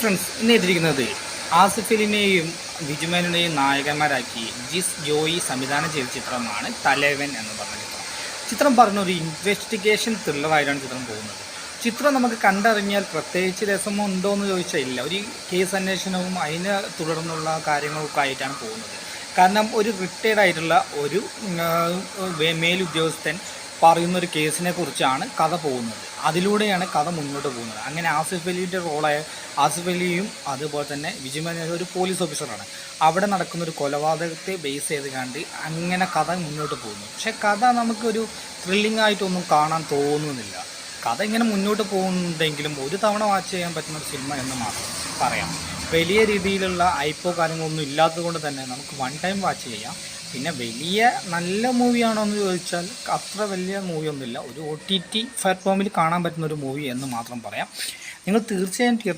Friends ഇന്ന് എത്തിയിരിക്കുന്നത് ആസിഫലിനെയും ബിജുമേനോനെയും നായകന്മാരാക്കി ജിസ് ജോയി സംവിധാനം ചെയ്ത ചിത്രമാണ് തലവൻ എന്ന് പറഞ്ഞ ചിത്രം. ചിത്രം പറഞ്ഞ ഒരു ഇൻവെസ്റ്റിഗേഷൻ ത്രില്ലറായിട്ടാണ് ചിത്രം പോകുന്നത്. ചിത്രം നമുക്ക് കണ്ടറിഞ്ഞാൽ പ്രത്യേകിച്ച് രസമുണ്ടോ എന്ന് ചോദിച്ചാൽ ഇല്ല. ഒരു കേസ് അന്വേഷണവും അതിനെ തുടർന്നുള്ള കാര്യങ്ങളൊക്കെ ആയിട്ടാണ് പോകുന്നത്. കാരണം ഒരു റിട്ടയർഡ് ആയിട്ടുള്ള ഒരു മേലുദ്യോഗസ്ഥൻ പറയുന്നൊരു കേസിനെ കുറിച്ചാണ് കഥ പോകുന്നത്. അതിലൂടെയാണ് കഥ മുന്നോട്ട് പോകുന്നത്. അങ്ങനെ ആസിഫ് അലിയുടെ റോളായ ആസിഫ് അലിയും അതുപോലെ തന്നെ വിജയമേനോൻ ഒരു പോലീസ് ഓഫീസറാണ്. അവിടെ നടക്കുന്നൊരു കൊലപാതകത്തെ ബേസ് ചെയ്ത് കണ്ട് അങ്ങനെ കഥ മുന്നോട്ട് പോകുന്നു. പക്ഷേ കഥ നമുക്കൊരു ത്രില്ലിംഗ് ആയിട്ടൊന്നും കാണാൻ തോന്നുന്നില്ല. കഥ ഇങ്ങനെ മുന്നോട്ട് പോകുന്നുണ്ടെങ്കിലും ഒരു തവണ വാച്ച് ചെയ്യാൻ പറ്റുന്ന ഒരു സിനിമ എന്ന് മാത്രം പറയാം. വലിയ രീതിയിലുള്ള ഐപ്പോ കാര്യങ്ങളൊന്നും ഇല്ലാത്തത് കൊണ്ട് തന്നെ നമുക്ക് വൺ ടൈം വാച്ച് ചെയ്യാം. പിന്നെ വലിയ നല്ല മൂവിയാണോ എന്ന് ചോദിച്ചാൽ അത്ര വലിയ മൂവിയൊന്നുമില്ല. ഒരു OTT പ്ലാറ്റ്ഫോമിൽ കാണാൻ പറ്റുന്ന ഒരു മൂവി എന്ന് മാത്രം പറയാം. നിങ്ങൾ തീർച്ചയായും തിയേറ്ററിൽ